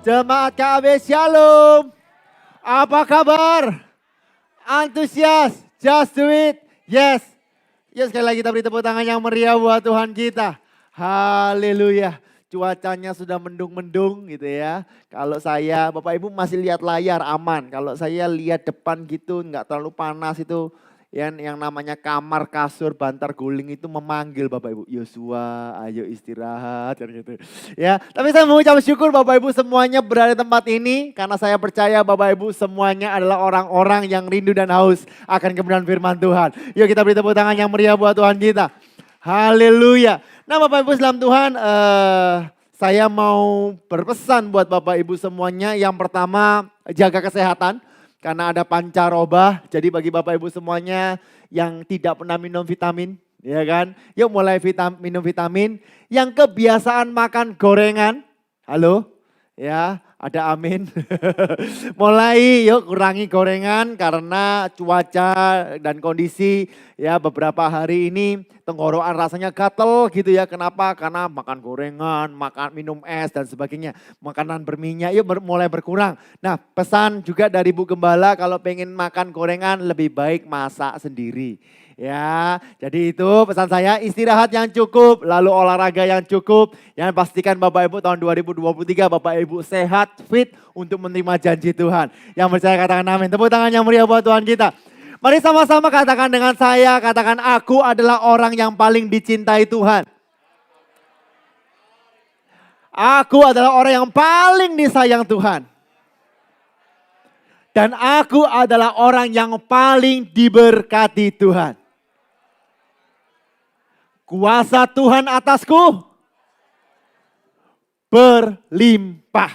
Jemaat KB Shalom. Apa kabar? Antusias? Just do it. Yes. Ya sekali lagi kita beri tepuk tangan yang meriah buat Tuhan kita. Haleluya. Cuacanya sudah mendung-mendung gitu ya. Kalau saya, Bapak Ibu masih lihat layar aman. Kalau saya lihat depan gitu nggak terlalu panas itu. Yang namanya kamar, kasur, bantar guling itu memanggil Bapak Ibu. Yosua, ayo istirahat. Gitu. Ya, tapi saya mengucap syukur Bapak Ibu semuanya berada di tempat ini. Karena saya percaya Bapak Ibu semuanya adalah orang-orang yang rindu dan haus akan kebenaran firman Tuhan. Yuk kita beri tepuk tangan yang meriah buat Tuhan kita. Haleluya. Nah Bapak Ibu dalam Tuhan, saya mau berpesan buat Bapak Ibu semuanya. Yang pertama, jaga kesehatan. Karena ada pancaroba, jadi bagi Bapak Ibu semuanya yang tidak pernah minum vitamin, ya kan? Yuk mulai minum vitamin. Yang kebiasaan makan gorengan, halo? Ya, ada amin. Mulai yuk kurangi gorengan karena cuaca dan kondisi ya beberapa hari ini tenggorokan rasanya gatel gitu ya. Kenapa? Karena makan gorengan, makan minum es dan sebagainya. Makanan berminyak yuk mulai berkurang. Nah pesan juga dari Bu Gembala kalau pengen makan gorengan lebih baik masak sendiri. Ya, jadi itu pesan saya istirahat yang cukup, lalu olahraga yang cukup. Yang pastikan Bapak Ibu tahun 2023 Bapak Ibu sehat, fit untuk menerima janji Tuhan. Yang percaya katakan amin. Tepuk tangan yang meriah buat Tuhan kita. Mari sama-sama katakan dengan saya, katakan aku adalah orang yang paling dicintai Tuhan. Aku adalah orang yang paling disayang Tuhan. Dan aku adalah orang yang paling diberkati Tuhan. Kuasa Tuhan atasku berlimpah.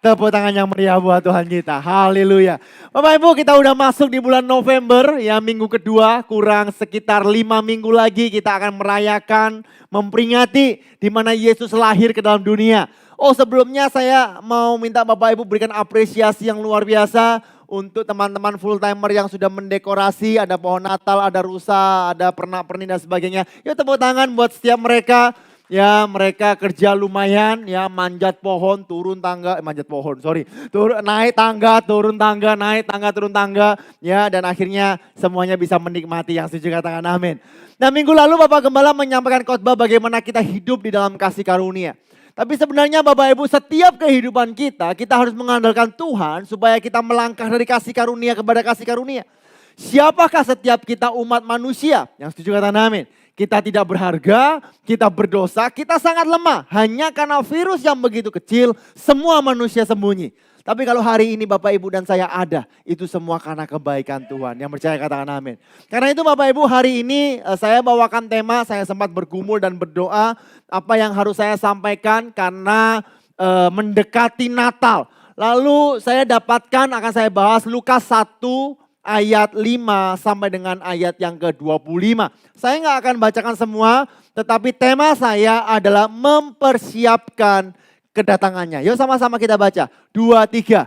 Tepuk tangan yang meriah buat Tuhan kita. Haleluya. Bapak Ibu kita udah masuk di bulan November ya minggu kedua. Kurang sekitar 5 minggu lagi kita akan merayakan, memperingati di mana Yesus lahir ke dalam dunia. Oh sebelumnya saya mau minta Bapak Ibu berikan apresiasi yang luar biasa. Untuk teman-teman full timer yang sudah mendekorasi, ada pohon Natal, ada rusa, ada pernak-pernik dan sebagainya. Ya tepuk tangan buat setiap mereka. Ya mereka kerja lumayan ya manjat pohon, turun tangga, manjat pohon sorry. Naik tangga, turun tangga, naik tangga, turun tangga. Ya dan akhirnya semuanya bisa menikmati yang setuju katakan amin. Nah minggu lalu Bapak Gembala menyampaikan khotbah bagaimana kita hidup di dalam kasih karunia. Tapi sebenarnya Bapak Ibu setiap kehidupan kita harus mengandalkan Tuhan supaya kita melangkah dari kasih karunia kepada kasih karunia. Siapakah setiap kita umat manusia? Yang setuju katakan amin. Kita tidak berharga, kita berdosa, kita sangat lemah. Hanya karena virus yang begitu kecil semua manusia sembunyi. Tapi kalau hari ini Bapak Ibu dan saya ada, itu semua karena kebaikan Tuhan. Yang percaya katakan amin. Karena itu Bapak Ibu hari ini saya bawakan tema, saya sempat bergumul dan berdoa. Apa yang harus saya sampaikan karena mendekati Natal. Lalu saya dapatkan akan saya bahas Lukas 1 ayat 5 sampai dengan ayat yang ke-25. Saya nggak akan bacakan semua, tetapi tema saya adalah mempersiapkan kedatangannya. Yuk sama-sama kita baca. 2, 3.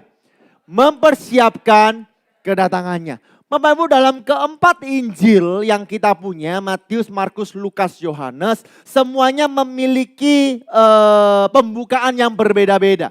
Mempersiapkan kedatangannya. Bapak Ibu dalam keempat Injil yang kita punya, Matius, Markus, Lukas, Yohanes, semuanya memiliki pembukaan yang berbeda-beda.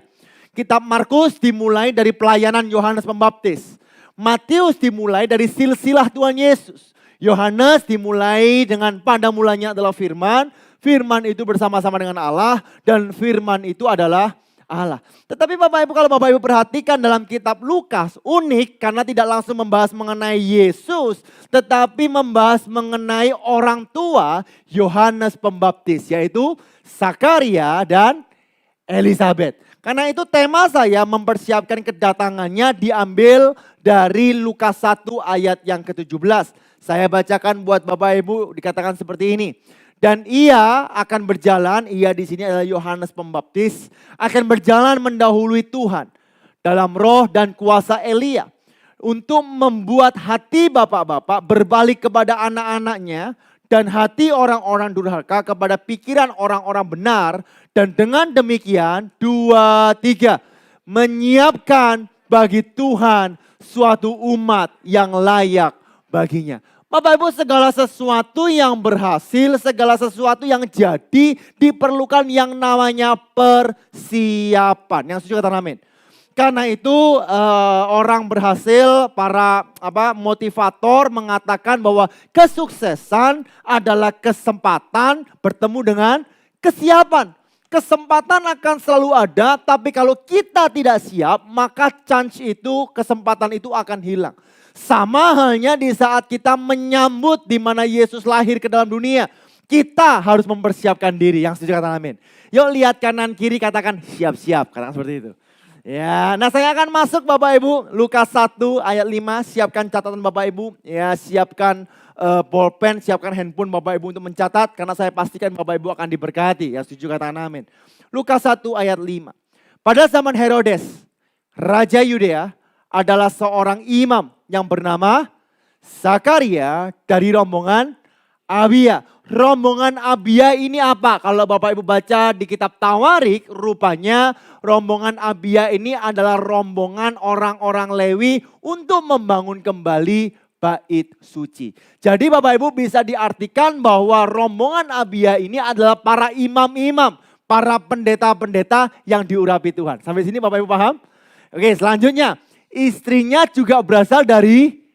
Kitab Markus dimulai dari pelayanan Yohanes Pembaptis. Matius dimulai dari silsilah Tuhan Yesus. Yohanes dimulai dengan pada mulanya adalah firman. Firman itu bersama-sama dengan Allah dan firman itu adalah Allah. Tetapi Bapak Ibu kalau Bapak Ibu perhatikan dalam kitab Lukas unik karena tidak langsung membahas mengenai Yesus. Tetapi membahas mengenai orang tua Yohanes Pembaptis yaitu Zakaria dan Elizabeth. Karena itu tema saya mempersiapkan kedatangannya diambil dari Lukas 1 ayat yang ke-17. Saya bacakan buat Bapak Ibu dikatakan seperti ini. Dan ia akan berjalan, ia di sini adalah Yohanes Pembaptis, akan berjalan mendahului Tuhan dalam roh dan kuasa Elia. Untuk membuat hati bapak-bapak berbalik kepada anak-anaknya dan hati orang-orang durhaka kepada pikiran orang-orang benar. Dan dengan demikian 2, 3 menyiapkan bagi Tuhan suatu umat yang layak baginya. Bapak Ibu, segala sesuatu yang berhasil, segala sesuatu yang jadi diperlukan yang namanya persiapan. Yang setuju katakan amin. Karena itu orang berhasil, para motivator mengatakan bahwa kesuksesan adalah kesempatan bertemu dengan kesiapan. Kesempatan akan selalu ada, tapi kalau kita tidak siap, maka chance itu, kesempatan itu akan hilang. Sama halnya di saat kita menyambut di mana Yesus lahir ke dalam dunia. Kita harus mempersiapkan diri. Yang setuju katakan amin. Yuk lihat kanan kiri, katakan siap-siap. Katakan seperti itu. Ya, nah saya akan masuk Bapak Ibu, Lukas 1 ayat 5, siapkan catatan Bapak Ibu, ya siapkan bolpen, siapkan handphone Bapak Ibu untuk mencatat, karena saya pastikan Bapak Ibu akan diberkati, ya setuju katakan amin. Lukas 1 ayat 5, pada zaman Herodes, Raja Yudea adalah seorang imam yang bernama Zakaria dari rombongan Abia. Rombongan Abia ini apa? Kalau Bapak Ibu baca di kitab Tawarik, rupanya rombongan Abia ini adalah rombongan orang-orang Lewi untuk membangun kembali bait suci. Jadi Bapak Ibu bisa diartikan bahwa rombongan Abia ini adalah para imam-imam, para pendeta-pendeta yang diurapi Tuhan. Sampai sini Bapak Ibu paham? Oke, selanjutnya istrinya juga berasal dari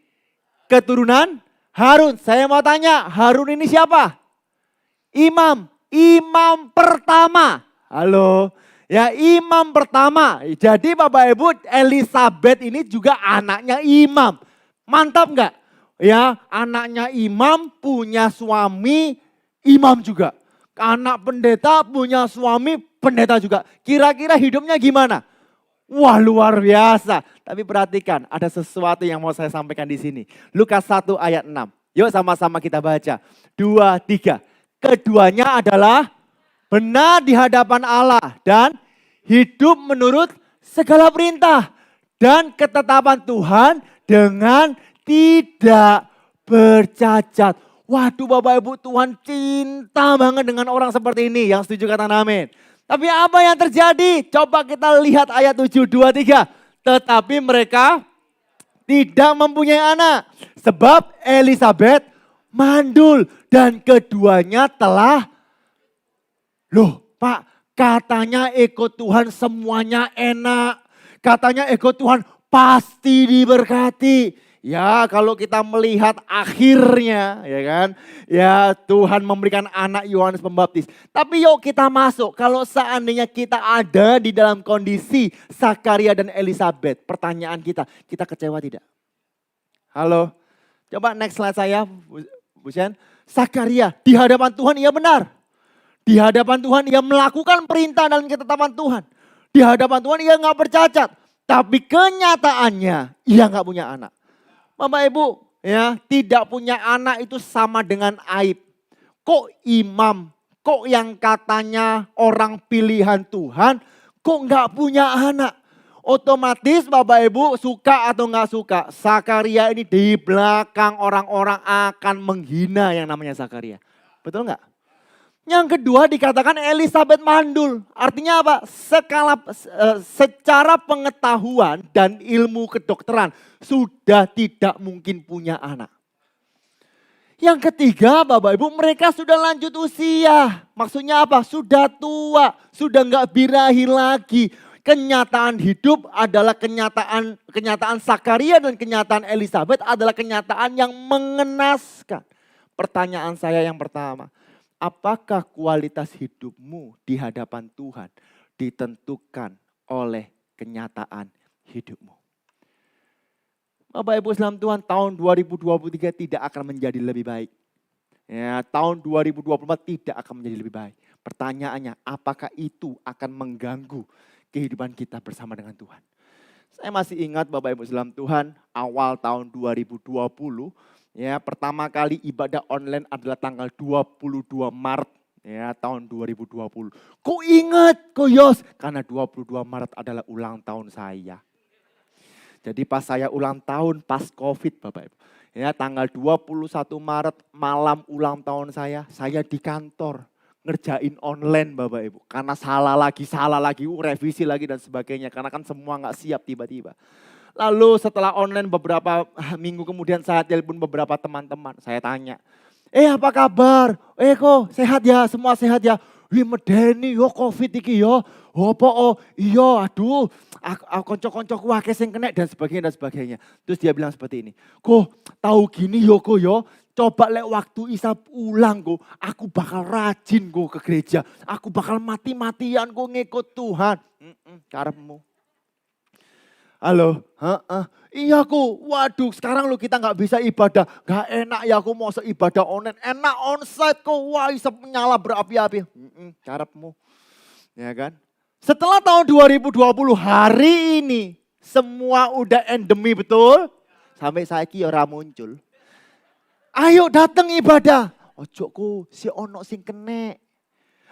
keturunan Harun. Saya mau tanya, Harun ini siapa? Imam pertama. Halo. Ya, imam pertama. Jadi Bapak Ibu, Elizabeth ini juga anaknya imam. Mantap enggak? Ya, anaknya imam punya suami imam juga. Anak pendeta punya suami pendeta juga. Kira-kira hidupnya gimana? Wah, luar biasa. Tapi perhatikan, ada sesuatu yang mau saya sampaikan di sini. Lukas 1 ayat 6. Yuk sama-sama kita baca. 2, 3. Keduanya adalah benar di hadapan Allah dan hidup menurut segala perintah dan ketetapan Tuhan dengan tidak bercacat. Waduh Bapak Ibu, Tuhan cinta banget dengan orang seperti ini. Yang setuju katakan amin. Tapi apa yang terjadi? Coba kita lihat ayat 7, 2, 3. Tetapi mereka tidak mempunyai anak. Sebab Elizabeth mandul dan keduanya telah, loh Pak, katanya ikut Tuhan semuanya enak. Katanya ikut Tuhan pasti diberkati. Ya kalau kita melihat akhirnya ya kan. Ya Tuhan memberikan anak Yohanes Pembaptis. Tapi yuk kita masuk. Kalau seandainya kita ada di dalam kondisi Zakaria dan Elizabeth. Pertanyaan kita kecewa tidak? Halo. Coba next slide saya Bu Sen. Zakaria di hadapan Tuhan ia benar. Di hadapan Tuhan ia melakukan perintah dan ketetapan Tuhan. Di hadapan Tuhan ia gak bercacat. Tapi kenyataannya ia gak punya anak. Bapak Ibu, ya, tidak punya anak itu sama dengan aib. Kok imam, kok yang katanya orang pilihan Tuhan, kok nggak punya anak? Otomatis Bapak Ibu suka atau nggak suka, Zakaria ini di belakang orang-orang akan menghina yang namanya Zakaria. Betul nggak? Yang kedua dikatakan Elizabeth mandul. Artinya apa? Secara pengetahuan dan ilmu kedokteran sudah tidak mungkin punya anak. Yang ketiga Bapak Ibu, mereka sudah lanjut usia. Maksudnya apa? Sudah tua, sudah nggak birahi lagi. Kenyataan hidup adalah kenyataan Zakaria dan kenyataan Elizabeth adalah kenyataan yang mengenaskan. Pertanyaan saya yang pertama, apakah kualitas hidupmu di hadapan Tuhan ditentukan oleh kenyataan hidupmu? Bapak Ibu dalam Tuhan, tahun 2023 tidak akan menjadi lebih baik. Ya, tahun 2024 tidak akan menjadi lebih baik. Pertanyaannya, apakah itu akan mengganggu kehidupan kita bersama dengan Tuhan? Saya masih ingat Bapak Ibu dalam Tuhan, awal tahun 2020, ya, pertama kali ibadah online adalah tanggal 22 Maret ya, tahun 2020. Kok ingat, kok Yos? Karena 22 Maret adalah ulang tahun saya. Jadi pas saya ulang tahun pas COVID Bapak Ibu. Ya, tanggal 21 Maret malam ulang tahun saya di kantor ngerjain online Bapak Ibu. Karena salah lagi, revisi lagi dan sebagainya. Karena kan semua gak siap tiba-tiba. Lalu setelah online beberapa minggu kemudian saya telepon beberapa teman-teman. Saya tanya, apa kabar? Kok sehat ya? Semua sehat ya? Wih medeni yo covid iki yo. Apa iya aduh aku konco-koncoku akeh sing kena dan sebagainya. Terus dia bilang seperti ini. Kok tahu gini yo kok yo. Coba lek waktu Isa ulang kok, aku bakal rajin kok ke gereja. Aku bakal mati-matian kok ngikut Tuhan. Karepmu. Halo, iya ku, waduh sekarang lu kita nggak bisa ibadah, nggak enak ya aku mau seibadah online, enak onsite ku, wah bisa menyala berapi-api, karepmu, ya kan? Setelah tahun 2020 hari ini semua udah endemi betul, sampai saya ora muncul. Ayo datang ibadah, ojoku si ono sing kene.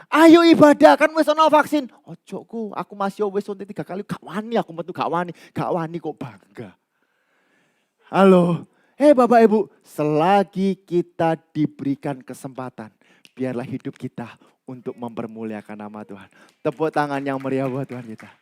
Ayo ibadah kan wis ana vaksin. Ojoku, aku masih wis suntik 3 kali gak wani aku metu gak wani kok bangga. Halo. Bapak Ibu, selagi kita diberikan kesempatan, biarlah hidup kita untuk mempermuliakan nama Tuhan. Tepuk tangan yang meriah buat Tuhan kita.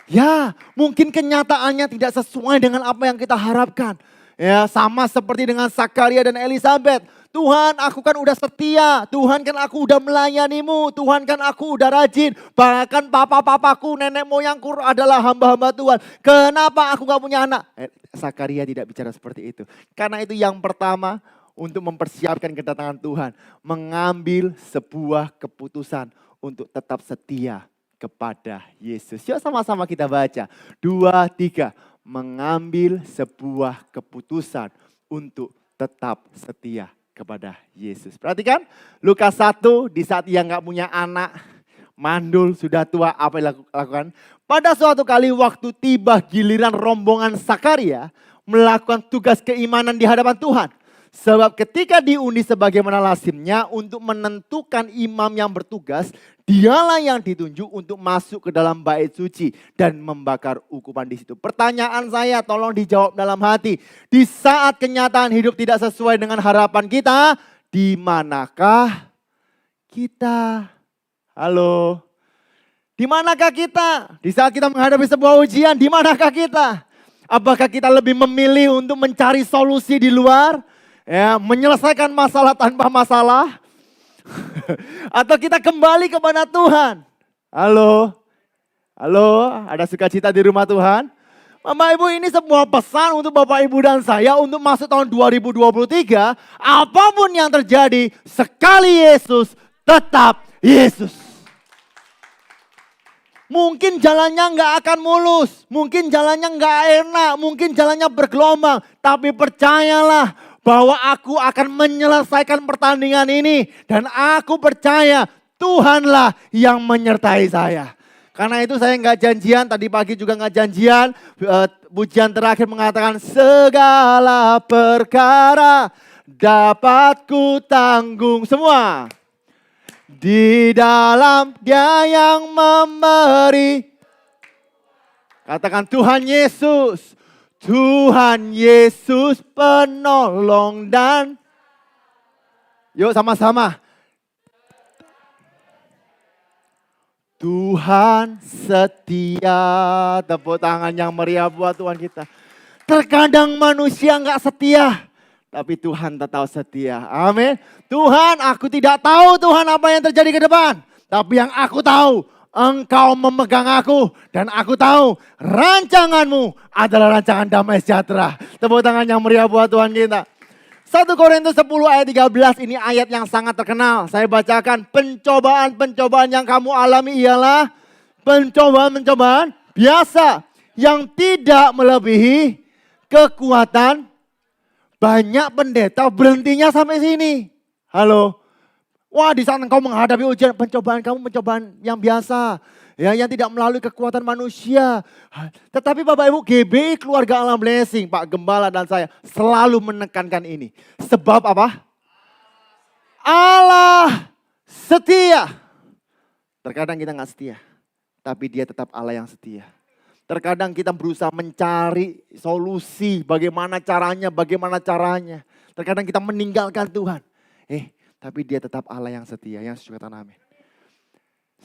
Ya, mungkin kenyataannya tidak sesuai dengan apa yang kita harapkan. Ya, sama seperti dengan Zakaria dan Elizabeth. Tuhan aku kan udah setia, Tuhan kan aku udah melayanimu, Tuhan kan aku udah rajin. Bahkan papa-papaku, nenek moyangku adalah hamba-hamba Tuhan. Kenapa aku gak punya anak? Zakaria tidak bicara seperti itu. Karena itu yang pertama untuk mempersiapkan kedatangan Tuhan. Mengambil sebuah keputusan untuk tetap setia kepada Yesus. Yuk sama-sama kita baca. 2, 3. Mengambil sebuah keputusan untuk tetap setia kepada Yesus. Perhatikan Lukas 1 di saat ia gak punya anak, mandul, sudah tua, apa yang lakukan? Pada suatu kali waktu tiba giliran rombongan Zakaria melakukan tugas keimanan di hadapan Tuhan. Sebab ketika diundi sebagaimana lazimnya untuk menentukan imam yang bertugas, dialah yang ditunjuk untuk masuk ke dalam bait suci dan membakar ukupan di situ. Pertanyaan saya tolong dijawab dalam hati. Di saat kenyataan hidup tidak sesuai dengan harapan kita, di manakah kita? Halo. Di manakah kita? Di saat kita menghadapi sebuah ujian, di manakah kita? Apakah kita lebih memilih untuk mencari solusi di luar? Ya, menyelesaikan masalah tanpa masalah. Atau kita kembali kepada Tuhan. Halo. Halo, ada sukacita di rumah Tuhan? Bapak Ibu, ini sebuah pesan untuk Bapak Ibu dan saya untuk masuk tahun 2023. Apapun yang terjadi, sekali Yesus, tetap Yesus. Mungkin jalannya nggak akan mulus, mungkin jalannya nggak enak, mungkin jalannya bergelombang. Tapi percayalah bahwa aku akan menyelesaikan pertandingan ini. Dan aku percaya Tuhanlah yang menyertai saya. Karena itu saya nggak janjian, tadi pagi juga nggak janjian. Pujian terakhir mengatakan segala perkara dapat ku tanggung semua. Di dalam Dia yang memberi. Katakan Tuhan Yesus. Tuhan Yesus penolong dan. Yuk sama-sama. Tuhan setia. Tepuk tangan yang meriah buat Tuhan kita. Terkadang manusia nggak setia. Tapi Tuhan tetap setia. Amin. Tuhan, aku tidak tahu Tuhan apa yang terjadi ke depan. Tapi yang aku tahu, Engkau memegang aku. Dan aku tahu rancanganmu adalah rancangan damai sejahtera. Tepuk tangan yang meriah buat Tuhan kita. 1 Korintus 10 ayat 13 ini ayat yang sangat terkenal. Saya bacakan, pencobaan-pencobaan yang kamu alami ialah pencobaan-pencobaan biasa. Yang tidak melebihi kekuatan. Banyak pendeta berhentinya sampai sini. Halo. Wah, di saat engkau menghadapi ujian, pencobaan kamu pencobaan yang biasa. Ya, yang tidak melalui kekuatan manusia. Tetapi Bapak Ibu, GBI Keluarga Allah Blessing, Pak Gembala dan saya selalu menekankan ini. Sebab apa? Allah setia. Terkadang kita nggak setia. Tapi Dia tetap Allah yang setia. Terkadang kita berusaha mencari solusi bagaimana caranya. Terkadang kita meninggalkan Tuhan. Tapi Dia tetap Allah yang setia. Yang sesuai kata amin.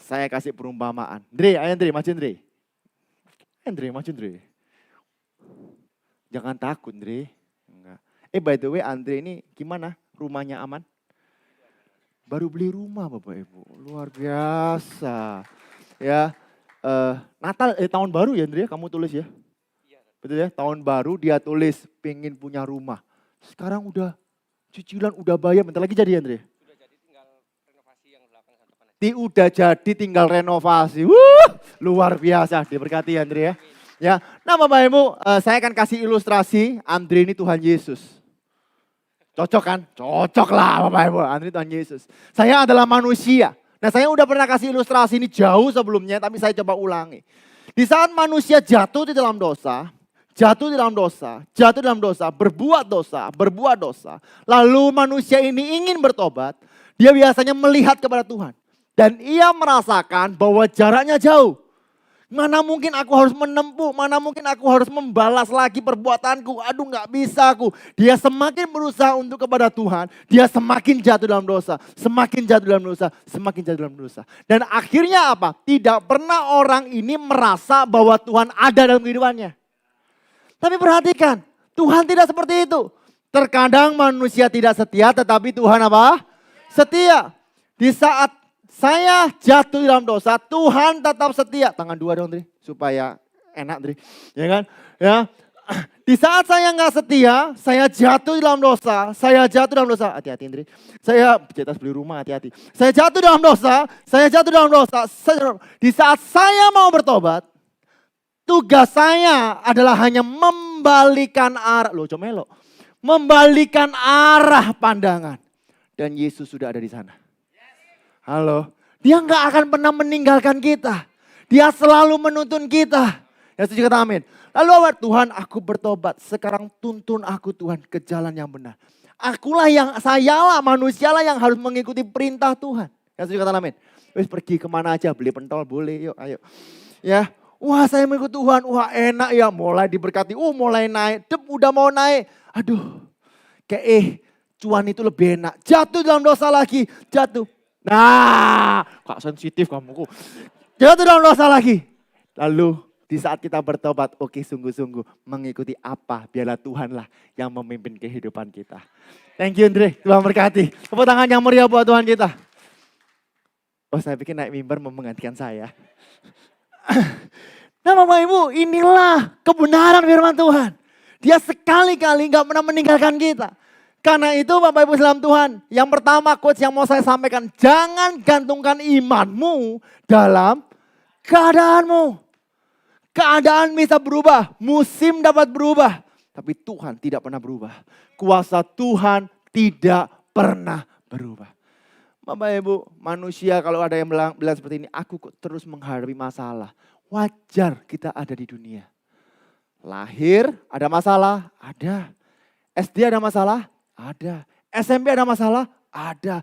Saya kasih perumpamaan. Andre, ayo Andre, maju Andre. Andre, maju Andre. Jangan takut, Andre. Enggak. By the way, Andre ini gimana? Rumahnya aman? Baru beli rumah Bapak Ibu. Luar biasa. Ya, Natal, tahun baru ya Andre, kamu tulis ya? Betul ya, tahun baru dia tulis pengen punya rumah. Sekarang udah cicilan udah bayar, bentar lagi jadi Andre. Sudah jadi tinggal renovasi yang belakang depan aja. Udah jadi tinggal renovasi. Luar biasa, diberkati Andre ya. Ya, nah Bapak Ibu, saya akan kasih ilustrasi Andre ini Tuhan Yesus. Cocok kan? Cocok lah Bapak Ibu, Andre Tuhan Yesus. Saya adalah manusia. Nah saya udah pernah kasih ilustrasi ini jauh sebelumnya, tapi saya coba ulangi. Di saat manusia jatuh di dalam dosa, berbuat dosa. Lalu manusia ini ingin bertobat, dia biasanya melihat kepada Tuhan. Dan ia merasakan bahwa jaraknya jauh. Mana mungkin aku harus menempuh, mana mungkin aku harus membalas lagi perbuatanku. Aduh gak bisa aku. Dia semakin berusaha untuk kepada Tuhan, dia semakin jatuh dalam dosa. Dan akhirnya apa? Tidak pernah orang ini merasa bahwa Tuhan ada dalam kehidupannya. Tapi perhatikan, Tuhan tidak seperti itu. Terkadang manusia tidak setia, tetapi Tuhan apa? Setia. Di saat saya jatuh dalam dosa, Tuhan tetap setia. Tangan dua dong, Dri, supaya enak, Dri. Ya kan? Ya. Di saat saya nggak setia, saya jatuh dalam dosa. Hati-hati, Dri. Saya di atas beli rumah, hati-hati. Saya jatuh dalam dosa. Di saat saya mau bertobat, tugas saya adalah hanya membalikan arah. Loh, comelo. Membalikan arah pandangan. Dan Yesus sudah ada di sana. Halo. Dia nggak akan pernah meninggalkan kita. Dia selalu menuntun kita. Ya, setuju kata amin. Lalu apa? Tuhan, aku bertobat. Sekarang tuntun aku Tuhan ke jalan yang benar. Sayalah manusialah yang harus mengikuti perintah Tuhan. Ya, setuju kata amin. Wis pergi kemana aja, beli pentol boleh, yuk ayo. Ya. Wah, saya mengikut Tuhan, wah enak ya, mulai diberkati, mulai naik, udah mau naik. Aduh, cuan itu lebih enak. Jatuh dalam dosa lagi, jatuh. Nah, kok sensitif kamu. Jatuh dalam dosa lagi. Lalu di saat kita bertobat, oke sungguh-sungguh mengikuti apa, biarlah Tuhanlah yang memimpin kehidupan kita. Thank you Andre, Tuhan berkati. Tepuk tangan yang meriah buat Tuhan kita. Oh, saya pikir naik mimbar mau menggantikan saya. Nah Bapak Ibu, inilah kebenaran firman Tuhan. Dia sekali-kali gak pernah meninggalkan kita. Karena itu Bapak Ibu dalam Tuhan, yang pertama quotes yang mau saya sampaikan, jangan gantungkan imanmu dalam keadaanmu. Keadaan bisa berubah, musim dapat berubah, tapi Tuhan tidak pernah berubah. Kuasa Tuhan tidak pernah berubah. Bapak Ibu, manusia kalau ada yang bilang seperti ini, aku kok terus menghadapi masalah. Wajar kita ada di dunia. Lahir ada masalah? Ada. SD ada masalah? Ada. SMP ada masalah? Ada.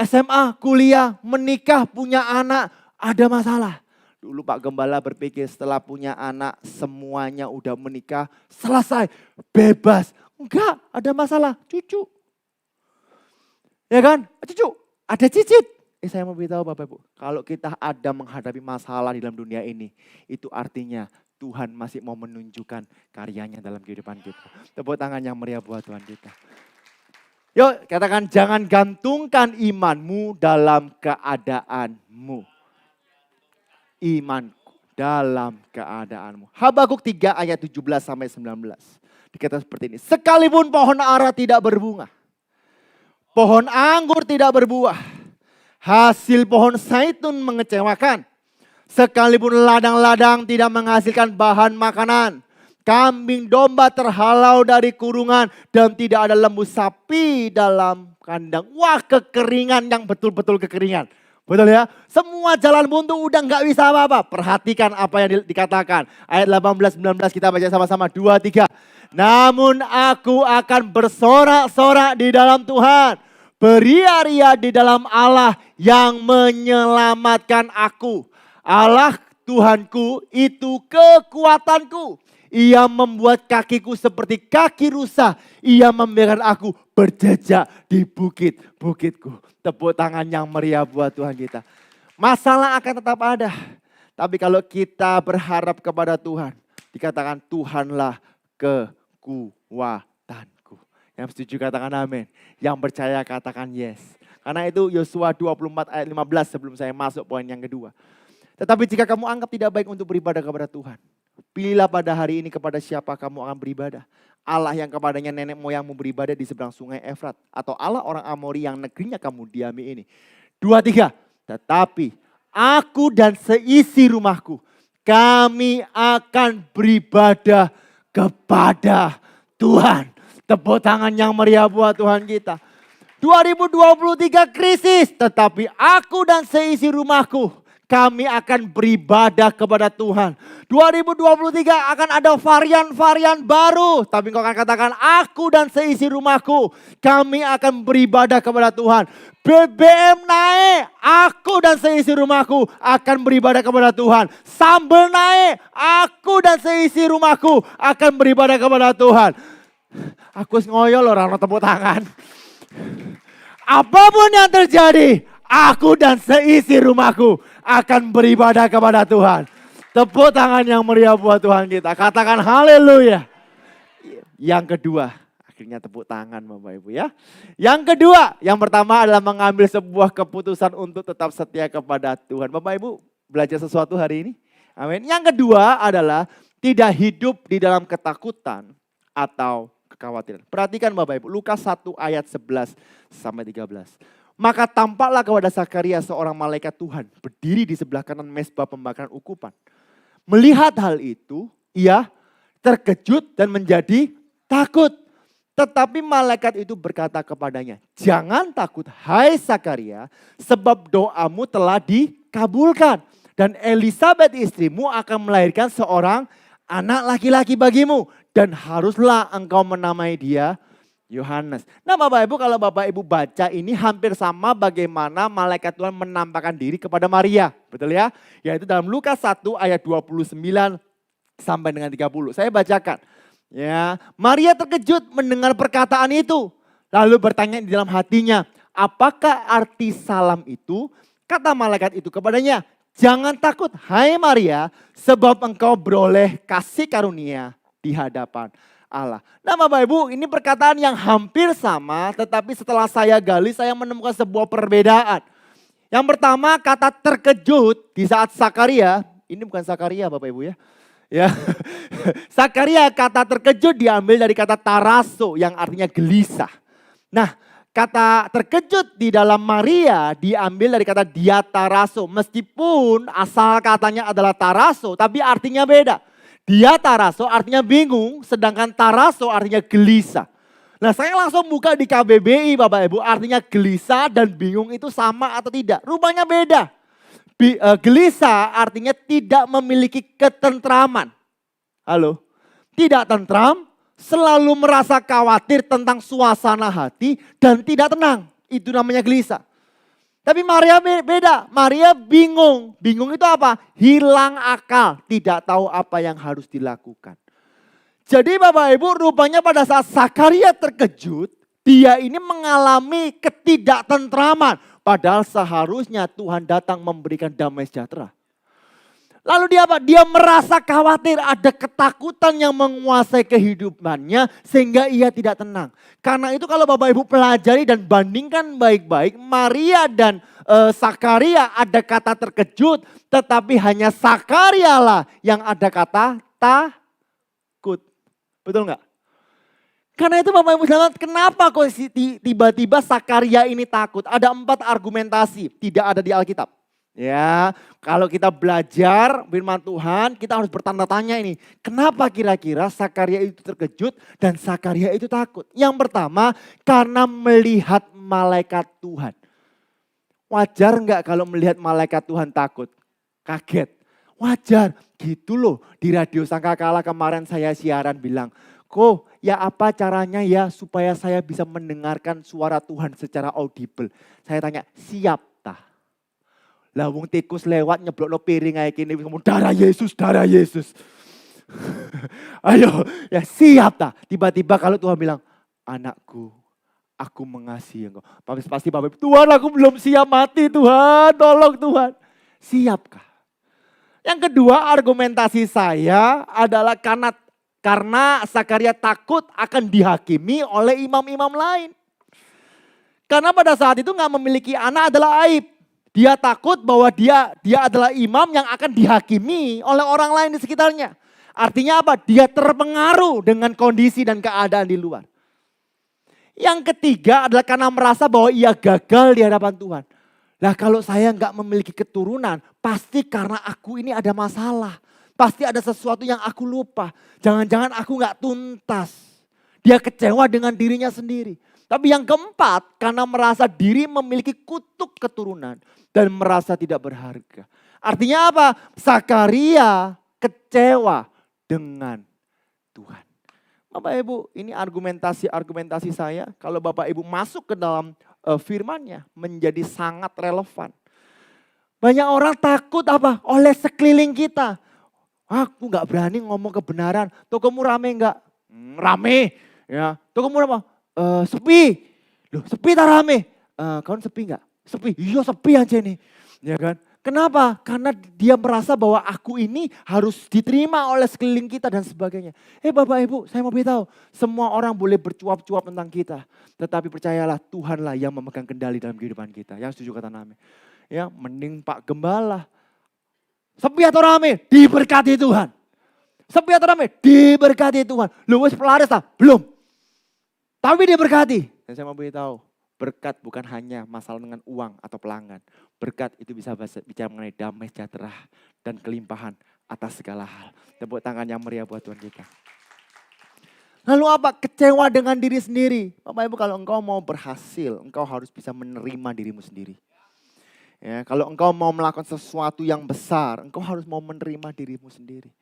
SMA, kuliah, menikah, punya anak, ada masalah. Dulu Pak Gembala berpikir setelah punya anak semuanya udah menikah, selesai, bebas. Enggak, ada masalah, cucu. Ya kan? Cucu, ada cicit. Saya mau beritahu Bapak Ibu, kalau kita ada menghadapi masalah di dalam dunia ini, itu artinya Tuhan masih mau menunjukkan karyanya dalam kehidupan kita. Tepuk tangan yang meriah buat Tuhan kita. Yuk katakan, jangan gantungkan imanmu dalam keadaanmu. Imanku dalam keadaanmu. Habakuk 3 ayat 17 sampai 19. Dikatakan seperti ini. Sekalipun pohon ara tidak berbunga, pohon anggur tidak berbuah, hasil pohon zaitun mengecewakan. Sekalipun ladang-ladang tidak menghasilkan bahan makanan, kambing domba terhalau dari kurungan, dan tidak ada lembu sapi dalam kandang. Wah, kekeringan yang betul-betul kekeringan. Betul ya? Semua jalan buntu udah gak bisa apa-apa. Perhatikan apa yang dikatakan. Ayat 18-19 kita baca sama-sama. 2, 3. Namun aku akan bersorak-sorak di dalam Tuhan. Beria-ria di dalam Allah yang menyelamatkan aku. Allah Tuhanku itu kekuatanku. Ia membuat kakiku seperti kaki rusa. Ia membiarkan aku berjejak di bukit-bukitku. Tepuk tangan yang meriah buat Tuhan kita. Masalah akan tetap ada. Tapi kalau kita berharap kepada Tuhan, dikatakan Tuhanlah kekuatanku. Yang setuju katakan amin. Yang percaya katakan yes. Karena itu Yosua 24 ayat 15 sebelum saya masuk poin yang kedua. Tetapi jika kamu anggap tidak baik untuk beribadah kepada Tuhan, pilihlah pada hari ini kepada siapa kamu akan beribadah. Allah yang kepadanya nenek moyangmu beribadah di seberang sungai Efrat. Atau Allah orang Amori yang negerinya kamu diami ini. 2, 3. Tetapi aku dan seisi rumahku, kami akan beribadah kepada Tuhan. Tepuk tangan yang meriah buat Tuhan kita. 2023 krisis, tetapi aku dan seisi rumahku, kami akan beribadah kepada Tuhan. 2023 akan ada varian-varian baru. Tapi kau akan katakan, aku dan seisi rumahku, kami akan beribadah kepada Tuhan. BBM naik, aku dan seisi rumahku akan beribadah kepada Tuhan. Sambal naik, aku dan seisi rumahku akan beribadah kepada Tuhan. Aku ngoyol orang tepuk tangan. Apapun yang terjadi, aku dan seisi rumahku akan beribadah kepada Tuhan. Tepuk tangan yang meriah buat Tuhan kita. Katakan haleluya. Yang kedua, akhirnya tepuk tangan Bapak Ibu ya. Yang kedua, yang pertama adalah mengambil sebuah keputusan untuk tetap setia kepada Tuhan. Bapak Ibu belajar sesuatu hari ini? Amin. Yang kedua adalah tidak hidup di dalam ketakutan atau kekhawatiran. Perhatikan Bapak Ibu, Lukas 1 ayat 11 sampai 13. Maka tampaklah kepada Zakaria seorang malaikat Tuhan berdiri di sebelah kanan mezbah pembakaran ukupan. Melihat hal itu, ia terkejut dan menjadi takut. Tetapi malaikat itu berkata kepadanya, jangan takut hai Zakaria, sebab doamu telah dikabulkan. Dan Elisabet istrimu akan melahirkan seorang anak laki-laki bagimu. Dan haruslah engkau menamai dia Yohanes. Nah Bapak Ibu, kalau Bapak Ibu baca ini hampir sama bagaimana malaikat Tuhan menampakkan diri kepada Maria. Betul ya? Yaitu dalam Lukas 1 ayat 29 sampai dengan 30. Saya bacakan. Ya, Maria terkejut mendengar perkataan itu. Lalu bertanya di dalam hatinya, apakah arti salam itu? Kata malaikat itu kepadanya, jangan takut hai Maria, sebab engkau beroleh kasih karunia di hadapan Allah. Nah Bapak Ibu, ini perkataan yang hampir sama, tetapi setelah saya gali saya menemukan sebuah perbedaan. Yang pertama kata terkejut di saat Zakaria, ini bukan Zakaria Bapak Ibu ya. Ya, Zakaria kata terkejut diambil dari kata taraso yang artinya gelisah. Nah, kata terkejut di dalam Maria diambil dari kata diataraso. Meskipun asal katanya adalah taraso, tapi artinya beda. Diataraso artinya bingung, sedangkan taraso artinya gelisah. Nah, saya langsung buka di KBBI Bapak Ibu, artinya gelisah dan bingung itu sama atau tidak? Rupanya beda. Gelisah artinya tidak memiliki ketentraman. Halo, tidak tentram, selalu merasa khawatir tentang suasana hati dan tidak tenang. Itu namanya gelisah. Tapi Maria beda, Maria bingung. Bingung itu apa? Hilang akal, tidak tahu apa yang harus dilakukan. Jadi Bapak Ibu rupanya pada saat Zakaria terkejut, dia ini mengalami ketidaktentraman. Padahal seharusnya Tuhan datang memberikan damai sejahtera. Lalu dia apa? Dia merasa khawatir, ada ketakutan yang menguasai kehidupannya sehingga ia tidak tenang. Karena itu kalau Bapak Ibu pelajari dan bandingkan baik-baik, Maria dan Zakaria ada kata terkejut, tetapi hanya Zakaria lah yang ada kata takut. Betul nggak? Karena itu Bapak Ibu saudara, kenapa kok tiba-tiba Zakaria ini takut? Ada 4 argumentasi, tidak ada di Alkitab. Ya, kalau kita belajar firman Tuhan, kita harus bertanya-tanya ini. Kenapa kira-kira Zakaria itu terkejut dan Zakaria itu takut? Yang pertama, karena melihat malaikat Tuhan. Wajar enggak kalau melihat malaikat Tuhan takut? Kaget. Wajar, gitu loh. Di Radio Sangkakala kemarin saya siaran bilang, kok ya apa caranya ya supaya saya bisa mendengarkan suara Tuhan secara audible? Saya tanya, siap tah? Lah wong tikus lewat nyeblokno piring kayak gini, ngomong darah Yesus, darah Yesus. Ayo, ya siap tak? Tiba-tiba kalau Tuhan bilang, anakku, aku mengasihi engkau. Pasti Bapak, Tuhan aku belum siap mati Tuhan, tolong Tuhan. Siapkah? Yang kedua argumentasi saya adalah Karena Zakaria takut akan dihakimi oleh imam-imam lain. Karena pada saat itu gak memiliki anak adalah aib. Dia takut bahwa dia adalah imam yang akan dihakimi oleh orang lain di sekitarnya. Artinya apa? Dia terpengaruh dengan kondisi dan keadaan di luar. Yang ketiga adalah karena merasa bahwa ia gagal di hadapan Tuhan. Lah kalau saya gak memiliki keturunan, pasti karena aku ini ada masalah. Pasti ada sesuatu yang aku lupa. Jangan-jangan aku gak tuntas. Dia kecewa dengan dirinya sendiri. Tapi yang keempat, karena merasa diri memiliki kutuk keturunan dan merasa tidak berharga. Artinya apa? Zakaria kecewa dengan Tuhan. Bapak Ibu, ini argumentasi saya. Kalau Bapak Ibu masuk ke dalam firman-Nya menjadi sangat relevan. Banyak orang takut apa? Oleh sekeliling kita. Aku gak berani ngomong kebenaran. Tokomu rame gak? Rame. Ya. Tokomu apa? Sepi. Loh, sepi tak rame? Kau sepi gak? Sepi. Iya sepi aja nih. Ya kan? Kenapa? Karena dia merasa bahwa aku ini harus diterima oleh sekeliling kita dan sebagainya. Bapak Ibu, saya mau beritahu, semua orang boleh bercuap-cuap tentang kita. Tetapi percayalah, Tuhanlah yang memegang kendali dalam kehidupan kita. Yang setuju kata amin. Ya, mending Pak Gembala. Sepi atau rame? Diberkati Tuhan. Sepi atau rame? Diberkati Tuhan. Lu wis pelaris tak? Belum. Tapi diberkati. Dan saya mau beritahu, berkat bukan hanya masalah dengan uang atau pelanggan. Berkat itu bisa bicara mengenai damai sejahtera dan kelimpahan atas segala hal. Tepuk tangan yang meriah buat Tuhan kita. Lalu apa? Kecewa dengan diri sendiri. Bapak Ibu, kalau engkau mau berhasil, engkau harus bisa menerima dirimu sendiri. Ya, kalau engkau mau melakukan sesuatu yang besar, engkau harus mau menerima dirimu sendiri.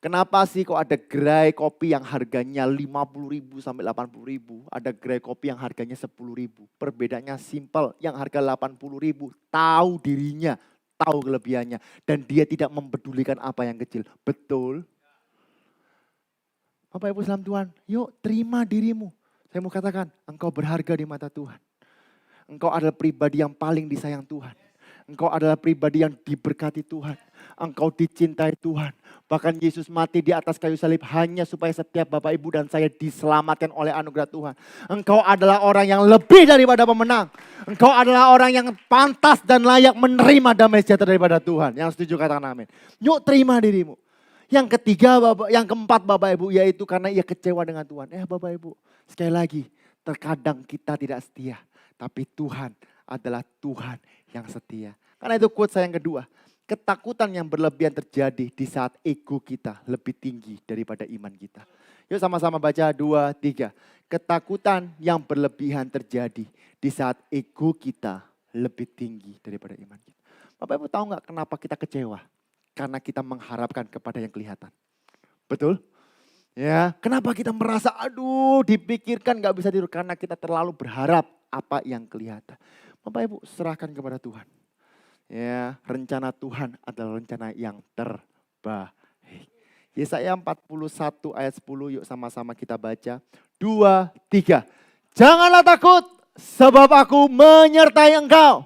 Kenapa sih kok ada gerai kopi yang harganya 50.000 sampai 80.000, ada gerai kopi yang harganya 10.000. Perbedaannya simpel, yang harga 80.000 tahu dirinya, tahu kelebihannya, dan dia tidak mempedulikan apa yang kecil. Betul? Bapak Ibu salam Tuhan, yuk terima dirimu. Saya mau katakan, engkau berharga di mata Tuhan. Engkau adalah pribadi yang paling disayang Tuhan. Engkau adalah pribadi yang diberkati Tuhan. Engkau dicintai Tuhan. Bahkan Yesus mati di atas kayu salib hanya supaya setiap Bapak Ibu dan saya diselamatkan oleh anugerah Tuhan. Engkau adalah orang yang lebih daripada pemenang. Engkau adalah orang yang pantas dan layak menerima damai sejahtera daripada Tuhan. Yang setuju katakan amin. Yuk terima dirimu. Yang ketiga, yang keempat Bapak Ibu, yaitu karena ia kecewa dengan Tuhan. Bapak Ibu, sekali lagi, terkadang kita tidak setia. Tapi Tuhan adalah Tuhan yang setia. Karena itu quote saya yang kedua. Ketakutan yang berlebihan terjadi di saat ego kita lebih tinggi daripada iman kita. Yuk sama-sama baca 2, 3. Ketakutan yang berlebihan terjadi di saat ego kita lebih tinggi daripada iman kita. Bapak Ibu tahu gak kenapa kita kecewa? Karena kita mengharapkan kepada yang kelihatan. Betul? Ya, kenapa kita merasa dipikirkan gak bisa tidur? Karena kita terlalu berharap apa yang kelihatan. Bapak Ibu serahkan kepada Tuhan. Ya, rencana Tuhan adalah rencana yang terbaik. Yesaya 41 ayat 10, yuk sama-sama kita baca. 2, 3. Janganlah takut sebab aku menyertai engkau.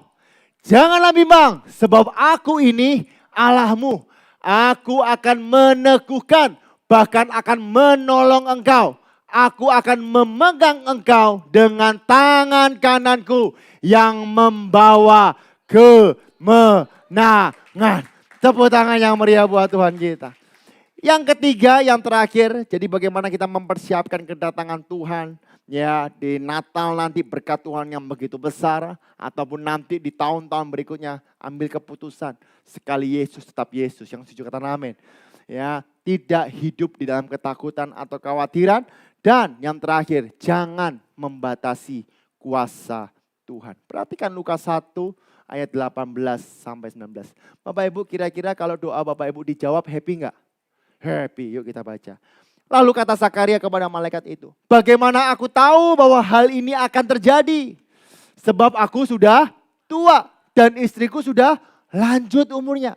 Janganlah bimbang sebab aku ini Allahmu. Aku akan meneguhkan, bahkan akan menolong engkau. Aku akan memegang engkau dengan tangan kananku yang membawa kemenangan. Tepuk tangan yang meriah buat Tuhan kita. Yang ketiga, yang terakhir, jadi bagaimana kita mempersiapkan kedatangan Tuhan. Ya, di Natal nanti berkat Tuhan yang begitu besar, ataupun nanti di tahun-tahun berikutnya ambil keputusan. Sekali Yesus tetap Yesus, yang setuju kata amin. Ya, tidak hidup di dalam ketakutan atau kekhawatiran. Dan yang terakhir, jangan membatasi kuasa Tuhan. Perhatikan Lukas 1 ayat 18 sampai 19. Bapak Ibu kira-kira kalau doa Bapak Ibu dijawab happy enggak? Happy, yuk kita baca. Lalu kata Zakaria kepada malaikat itu, bagaimana aku tahu bahwa hal ini akan terjadi? Sebab aku sudah tua dan istriku sudah lanjut umurnya.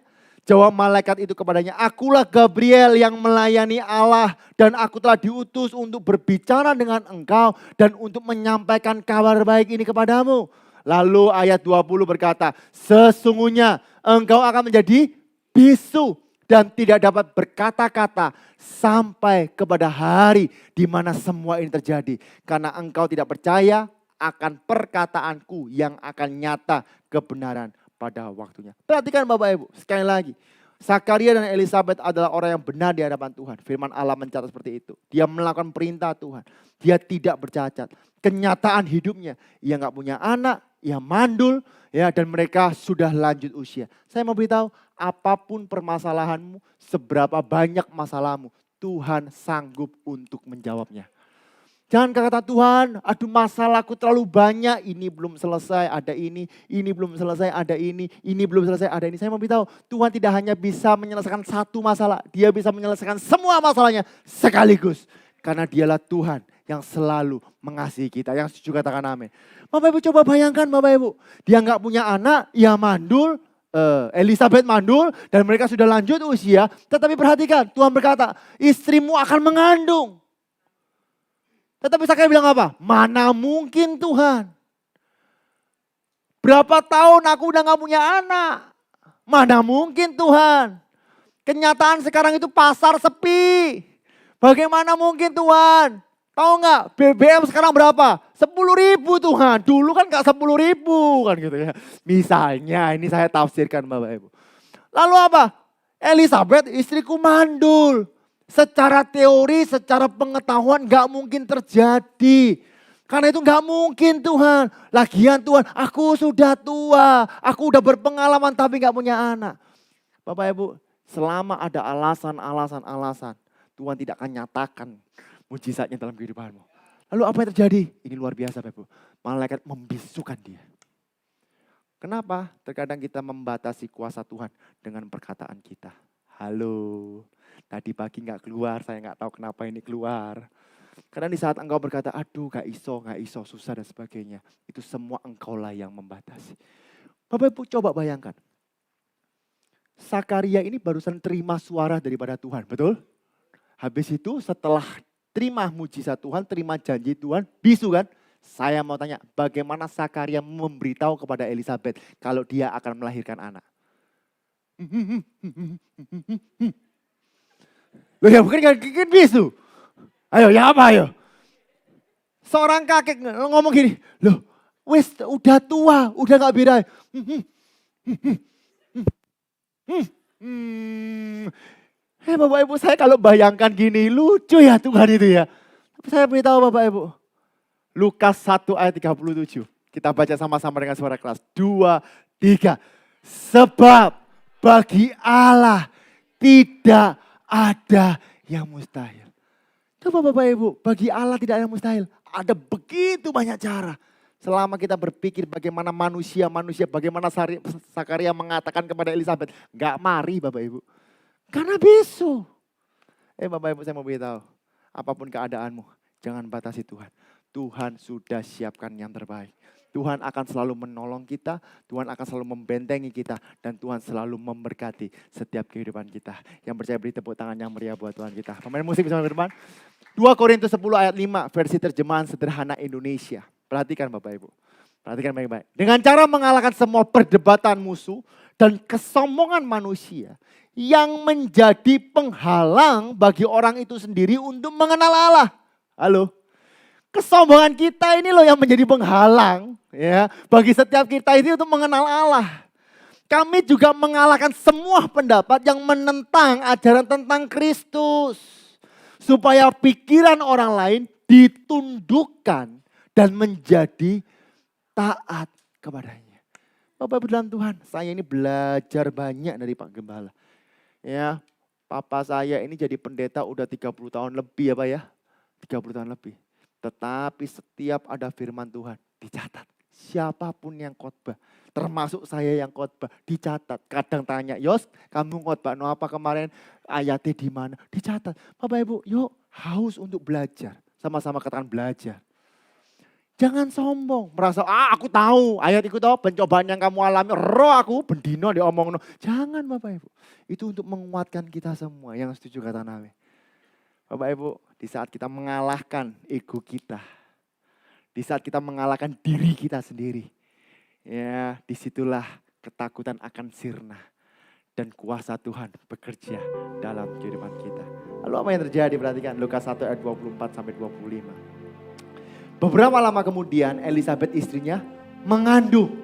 Jawab malaikat itu kepadanya, akulah Gabriel yang melayani Allah dan aku telah diutus untuk berbicara dengan engkau dan untuk menyampaikan kabar baik ini kepadamu. Lalu ayat 20 berkata, sesungguhnya engkau akan menjadi bisu dan tidak dapat berkata-kata sampai kepada hari di mana semua ini terjadi. Karena engkau tidak percaya akan perkataanku yang akan nyata kebenaran pada waktunya. Perhatikan Bapak Ibu, sekali lagi. Zakaria dan Elisabet adalah orang yang benar di hadapan Tuhan. Firman Allah mencatat seperti itu. Dia melakukan perintah Tuhan. Dia tidak bercacat. Kenyataan hidupnya, ia nggak punya anak, ia mandul, ya, dan mereka sudah lanjut usia. Saya mau beritahu, apapun permasalahanmu, seberapa banyak masalahmu, Tuhan sanggup untuk menjawabnya. Jangan kata Tuhan, aduh masalahku terlalu banyak, ini belum selesai, ada ini belum selesai, ada ini belum selesai, ada ini. Saya mau beritahu, Tuhan tidak hanya bisa menyelesaikan satu masalah, dia bisa menyelesaikan semua masalahnya sekaligus. Karena dialah Tuhan yang selalu mengasihi kita, yang setuju katakan amin. Bapak Ibu coba bayangkan Bapak Ibu, dia nggak punya anak, ia mandul, Elisabet mandul, dan mereka sudah lanjut usia. Tetapi perhatikan, Tuhan berkata, istrimu akan mengandung. Tetapi Zakaria bilang apa? Mana mungkin Tuhan. Berapa tahun aku udah gak punya anak. Mana mungkin Tuhan. Kenyataan sekarang itu pasar sepi. Bagaimana mungkin Tuhan. Tahu gak BBM sekarang berapa? 10.000 Tuhan. Dulu kan gak 10.000 kan gitu ya. Misalnya ini saya tafsirkan Bapak Ibu. Lalu apa? Elisabet istriku mandul. Secara teori, secara pengetahuan gak mungkin terjadi. Karena itu gak mungkin Tuhan. Lagian Tuhan, aku sudah tua. Aku udah berpengalaman tapi gak punya anak. Bapak Ibu, selama ada alasan, Tuhan tidak akan nyatakan mujizatnya dalam kehidupanmu. Lalu apa yang terjadi? Ini luar biasa Bapak Ibu. Malaikat membisukan dia. Kenapa? Terkadang kita membatasi kuasa Tuhan dengan perkataan kita. Halo. Tadi pagi gak keluar, saya gak tahu kenapa ini keluar. Karena di saat engkau berkata, aduh gak iso, susah dan sebagainya. Itu semua engkaulah yang membatasi. Bapak Ibu coba bayangkan. Zakaria ini barusan terima suara daripada Tuhan, betul? Habis itu setelah terima mujizat Tuhan, terima janji Tuhan, bisu kan? Saya mau tanya, bagaimana Zakaria memberitahu kepada Elisabet kalau dia akan melahirkan anak? Loh ya bukan gak bisu. Ayo ya apa ayo. Seorang kakek ngomong gini. Loh wis udah tua, udah gak beda. Bapak Ibu saya kalau bayangkan gini lucu ya Tuhan itu ya. Tapi saya beritahu Bapak Ibu. Lukas 1 ayat 37. Kita baca sama-sama dengan suara keras. 2, 3. Sebab bagi Allah tidak ada yang mustahil. Coba Bapak Ibu, bagi Allah tidak ada yang mustahil. Ada begitu banyak cara. Selama kita berpikir bagaimana manusia, bagaimana Zakaria mengatakan kepada Elisabet. Gak mari Bapak Ibu. Karena bisu. Bapak Ibu saya mau beritahu. Apapun keadaanmu, jangan batasi Tuhan. Tuhan sudah siapkan yang terbaik. Tuhan akan selalu menolong kita, Tuhan akan selalu membentengi kita, dan Tuhan selalu memberkati setiap kehidupan kita. Yang percaya beri tepuk tangan yang meriah buat Tuhan kita. Pemain musik bisa berdepan. 2 Korintus 10 ayat 5 versi terjemahan sederhana Indonesia. Perhatikan Bapak Ibu, perhatikan baik-baik. Dengan cara mengalahkan semua perdebatan musuh dan kesombongan manusia yang menjadi penghalang bagi orang itu sendiri untuk mengenal Allah. Halo? Kesombongan kita ini loh yang menjadi penghalang ya bagi setiap kita ini untuk mengenal Allah. Kami juga mengalahkan semua pendapat yang menentang ajaran tentang Kristus. Supaya pikiran orang lain ditundukkan dan menjadi taat kepadanya. Bapak Ibu dalam Tuhan, saya ini belajar banyak dari Pak Gembala. Ya, papa saya ini jadi pendeta udah 30 tahun lebih ya Pak ya. 30 tahun lebih. Tetapi setiap ada firman Tuhan dicatat. Siapapun yang khotbah, termasuk saya yang khotbah, dicatat. Kadang tanya, Yos kamu khotbah no apa kemarin, ayatnya di mana? Dicatat. Bapak Ibu, yuk haus untuk belajar. Sama-sama katakan belajar. Jangan sombong, merasa aku tahu, ayat itu tahu pencobaan yang kamu alami, roh aku bendino diomong. Jangan Bapak Ibu, itu untuk menguatkan kita semua yang setuju kata Nabi. Bapak Ibu, di saat kita mengalahkan ego kita, di saat kita mengalahkan diri kita sendiri, ya disitulah ketakutan akan sirna. dan kuasa Tuhan bekerja dalam kehidupan kita. Lalu apa yang terjadi? Perhatikan Lukas 1 ayat 24 sampai 25. Beberapa lama kemudian Elizabeth istrinya mengandung.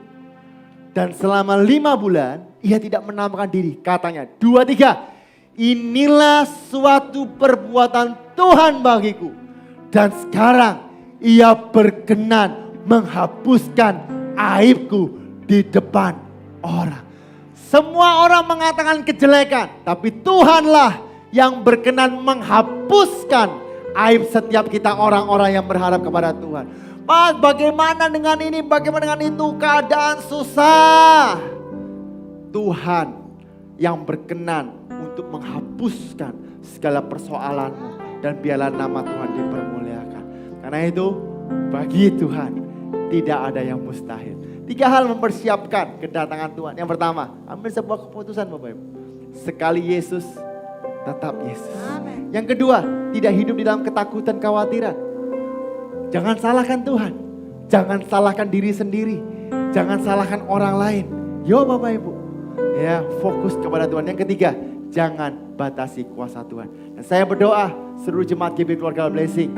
Dan selama 5 bulan ia tidak menampakkan diri. Katanya 2, 3. Inilah suatu perbuatan Tuhan bagiku. Dan sekarang ia berkenan menghapuskan aibku di depan orang. Semua orang mengatakan kejelekan. Tapi Tuhanlah yang berkenan menghapuskan aib setiap kita orang-orang yang berharap kepada Tuhan. Mas, bagaimana dengan ini, bagaimana dengan itu, keadaan susah. Tuhan yang berkenan untuk menghapuskan segala persoalanmu. Dan biarlah nama Tuhan dipermuliakan. Karena itu bagi Tuhan tidak ada yang mustahil. 3 hal mempersiapkan kedatangan Tuhan. Yang pertama, ambil sebuah keputusan Bapak Ibu. Sekali Yesus, tetap Yesus. Amen. Yang kedua, tidak hidup di dalam ketakutan, kekhawatiran. Jangan salahkan Tuhan. Jangan salahkan diri sendiri. Jangan salahkan orang lain. Yo Bapak Ibu. Ya, fokus kepada Tuhan. Yang ketiga, jangan batasi kuasa Tuhan. Dan saya berdoa seluruh jemaat GB Keluarga Blessing.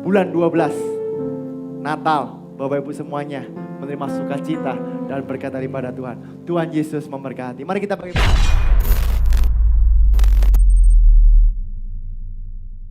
Bulan 12, Natal, Bapak Ibu semuanya menerima sukacita dan berkat daripada Tuhan. Tuhan Yesus memberkati. Mari kita bagi